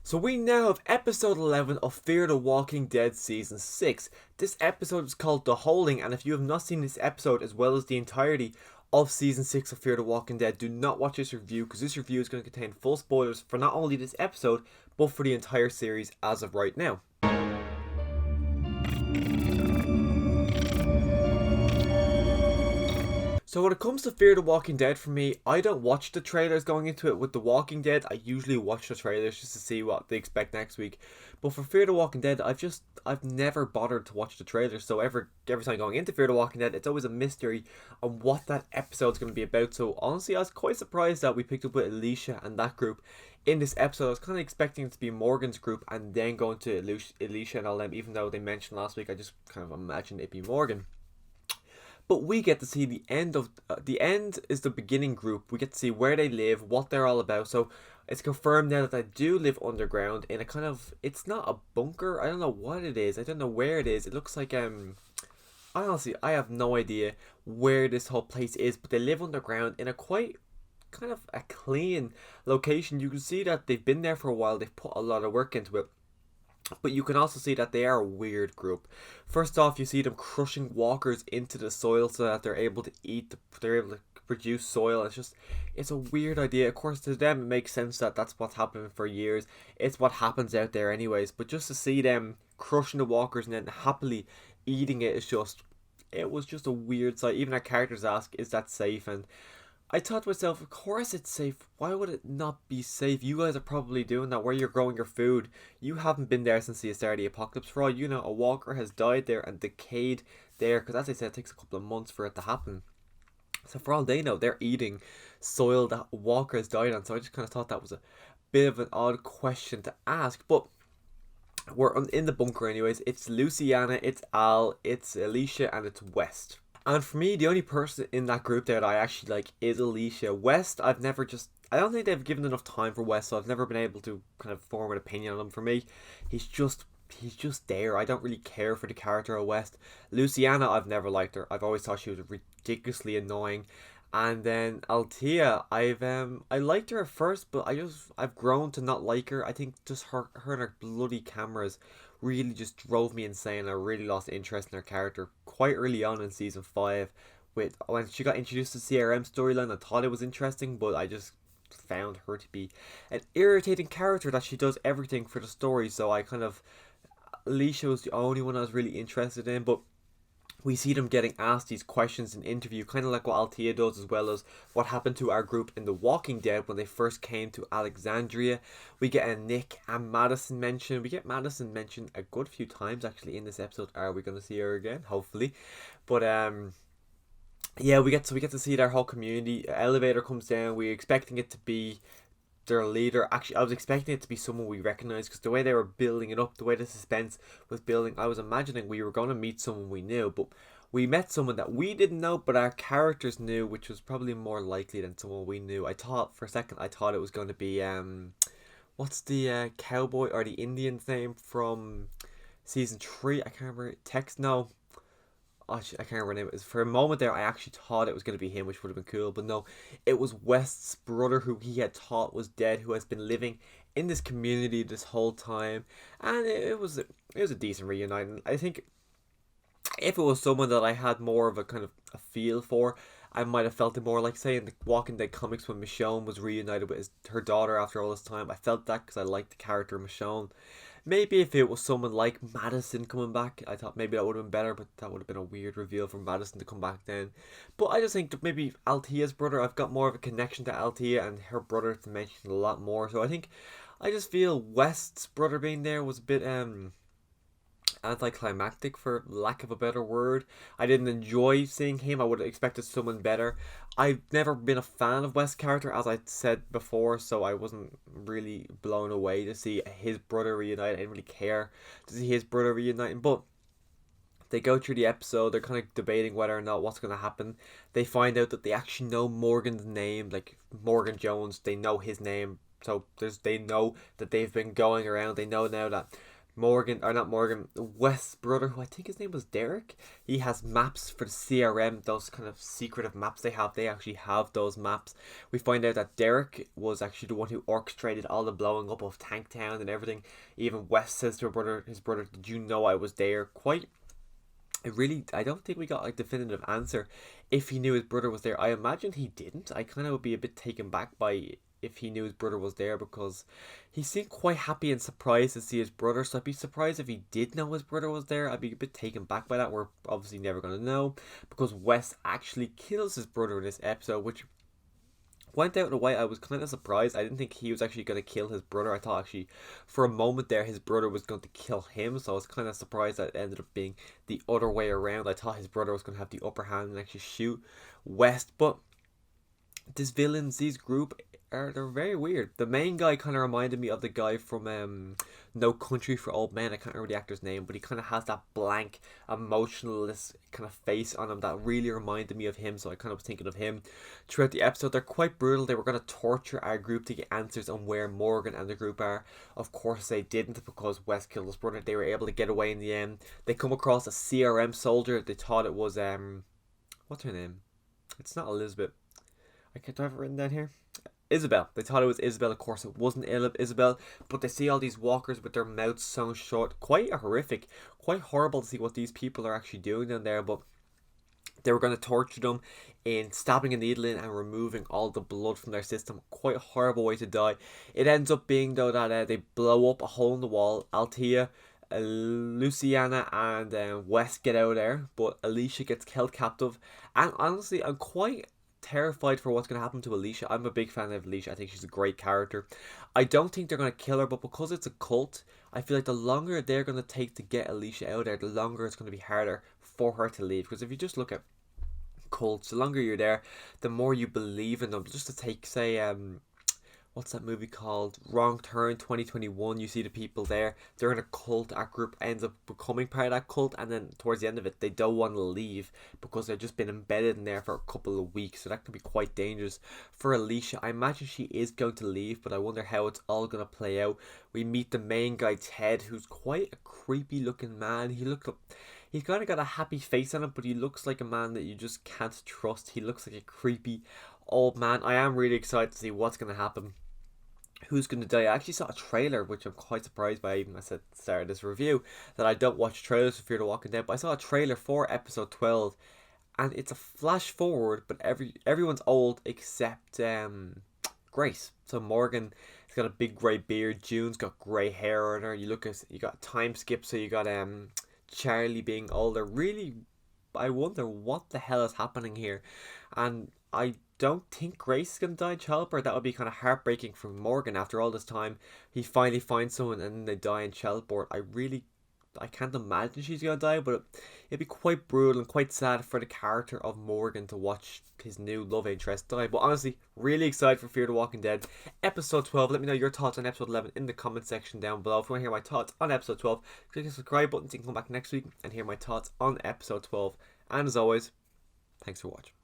So we now have episode 11 of Fear the Walking Dead season 6. This episode is called The Holding, and if you have not seen this episode as well as the entirety of season 6 of Fear the Walking Dead, do not watch this review because this review is going to contain full spoilers for not only this episode but for the entire series as of right now. So when it comes to Fear the Walking Dead for me, I don't watch the trailers going into it. With The Walking Dead, I usually watch the trailers just to see what they expect next week. But for Fear the Walking Dead, I've never bothered to watch the trailers. So every time going into Fear the Walking Dead, it's always a mystery on what that episode's going to be about. So honestly, I was quite surprised that we picked up with Alicia and that group in this episode. I was kind of expecting it to be Morgan's group and then going to Alicia and all them. Even though they mentioned last week, I just kind of imagined it'd be Morgan. But we get to see the end of the end is the beginning group. We get to see where they live, what they're all about. So it's confirmed now that they do live underground in a kind of, it's not a bunker. I don't know what it is. I don't know where it is. It looks like honestly, I have no idea where this whole place is, but they live underground in a quite kind of a clean location. You can see that they've been there for a while. They've put a lot of work into it. But you can also see that they are a weird group. First off, you see them crushing walkers into the soil so that they're able to they're able to produce soil. It's a weird idea. Of course, to them, it makes sense that that's what's happening for years. It's what happens out there anyways. But just to see them crushing the walkers and then happily eating it it was just a weird sight. Even our characters ask, is that safe? And I thought to myself, of course it's safe. Why would it not be safe? You guys are probably doing that where you're growing your food. You haven't been there since the start of the apocalypse. For all you know, a walker has died there and decayed there. Because as I said, it takes a couple of months for it to happen. So for all they know, they're eating soil that a walker has died on. So I just kind of thought that was a bit of an odd question to ask. But we're in the bunker anyways. It's Luciana, it's Al, it's Alicia, and it's West. And for me, the only person in that group there that I actually like is Alicia. West, I don't think they've given enough time for West, so I've never been able to kind of form an opinion on him. For me, he's just there. I don't really care for the character of West. Luciana, I've never liked her. I've always thought she was ridiculously annoying. And then Althea, I liked her at first, but I've grown to not like her. I think just her and her bloody cameras really just drove me insane. I really lost interest in her character quite early on in season 5. With when she got introduced to CRM storyline, I thought it was interesting, but I just found her to be an irritating character that she does everything for the story. So I kind of Alicia was the only one I was really interested in, but we see them getting asked these questions in interview, kind of like what Althea does, as well as what happened to our group in The Walking Dead when they first came to Alexandria. We get a Nick and Madison mention. We get Madison mentioned a good few times actually in this episode. Are we going to see her again? Hopefully. But yeah, we get to see their whole community. Elevator comes down. We're expecting it to be their leader. Actually, I was expecting it to be someone we recognize because the way they were building it up, the way the suspense was building, I was imagining we were going to meet someone we knew, but we met someone that we didn't know, but our characters knew, which was probably more likely than someone we knew. For a second, I thought it was going to be what's the cowboy or the Indian's name from season 3? I can't remember. Tex? No. I can't remember name. For a moment there, I actually thought it was going to be him, which would have been cool. But no, it was West's brother, who he had thought was dead, who has been living in this community this whole time, and it was a decent reuniting. I think if it was someone that I had more of a kind of a feel for, I might have felt it more like, say, in the Walking Dead comics when Michonne was reunited with her daughter after all this time. I felt that because I liked the character Michonne. Maybe if it was someone like Madison coming back, I thought maybe that would have been better, but that would have been a weird reveal for Madison to come back then. But I just think that maybe Althea's brother, I've got more of a connection to Althea and her brother to mention a lot more. So I just feel West's brother being there was a bit anticlimactic, for lack of a better word. I didn't enjoy seeing him. I would have expected someone better. I've never been a fan of West's character, as I said before, so I wasn't really blown away to see his brother reunite. I didn't really care to see his brother reuniting, but they go through the episode, they're kind of debating whether or not what's going to happen. They find out that they actually know Morgan's name, like Morgan Jones, they know his name. So they know that they've been going around. They know now that Morgan, or not Morgan, West's brother, who I think his name was Derek. He has maps for the CRM, those kind of secretive maps they have. They actually have those maps. We find out that Derek was actually the one who orchestrated all the blowing up of Tanktown and everything. Even West says to his brother, "Did you know I was there?" I don't think we got a definitive answer if he knew his brother was there. I imagine he didn't. I kind of would be a bit taken back by if he knew his brother was there, because he seemed quite happy and surprised to see his brother. So I'd be surprised if he did know his brother was there. I'd be a bit taken back by that. We're obviously never going to know, because Wes actually kills his brother in this episode, which went out in a way I was kind of surprised. I didn't think he was actually going to kill his brother. I thought actually for a moment there his brother was going to kill him, so I was kind of surprised that it ended up being the other way around. I thought his brother was going to have the upper hand and actually shoot West. But these group they're very weird. The main guy kind of reminded me of the guy from No Country for Old Men. I can't remember the actor's name, but he kind of has that blank, emotionless kind of face on him that really reminded me of him. So I kind of was thinking of him throughout the episode. They're quite brutal. They were going to torture our group to get answers on where Morgan and the group are. Of course they didn't, because West killed his brother. They were able to get away in the end. They come across a CRM soldier. They thought it was what's her name? It's not Elizabeth. Do I have it written down here? Isabel. They thought it was Isabel. Of course it wasn't Isabel, but they see all these walkers with their mouths sewn shut. Quite horrific, quite horrible to see what these people are actually doing down there. But they were going to torture them in stabbing a needle in and removing all the blood from their system. Quite a horrible way to die. It ends up being though that they blow up a hole in the wall. Althea, Luciana and Wes get out of there, but Alicia gets held captive. And honestly, I'm quite terrified for what's going to happen to Alicia. I'm a big fan of Alicia. I think she's a great character. I don't think they're going to kill her, but because it's a cult, I feel like the longer they're going to take to get Alicia out there, the longer it's going to be harder for her to leave. Because if you just look at cults, the longer you're there, the more you believe in them. Just to take, say, what's that movie called? Wrong Turn 2021. You see the people there. They're in a cult. Our group ends up becoming part of that cult, and then towards the end of it, they don't want to leave because they've just been embedded in there for a couple of weeks. So that can be quite dangerous for Alicia. I imagine she is going to leave, but I wonder how it's all going to play out. We meet the main guy, Ted, who's quite a creepy looking man. He's kind of got a happy face on him, but he looks like a man that you just can't trust. He looks like a creepy old man. I am really excited to see what's going to happen. Who's going to die? I actually saw a trailer, which I'm quite surprised by. Even I said at the start of this review that I don't watch trailers for Fear the Walking Dead, but I saw a trailer for episode 12, and it's a flash forward, but everyone's old except Grace. So Morgan has got a big grey beard. June's got grey hair on her. You got time skip, so you got Charlie being older. Really, I wonder what the hell is happening here, and I don't think Grace is going to die in childbirth. That would be kind of heartbreaking for Morgan after all this time. He finally finds someone and then they die in childbirth. I can't imagine she's going to die, but it'd be quite brutal and quite sad for the character of Morgan to watch his new love interest die. But honestly, really excited for Fear the Walking Dead. Episode 12, let me know your thoughts on episode 11 in the comment section down below. If you want to hear my thoughts on episode 12, click the subscribe button so you can come back next week and hear my thoughts on episode 12. And as always, thanks for watching.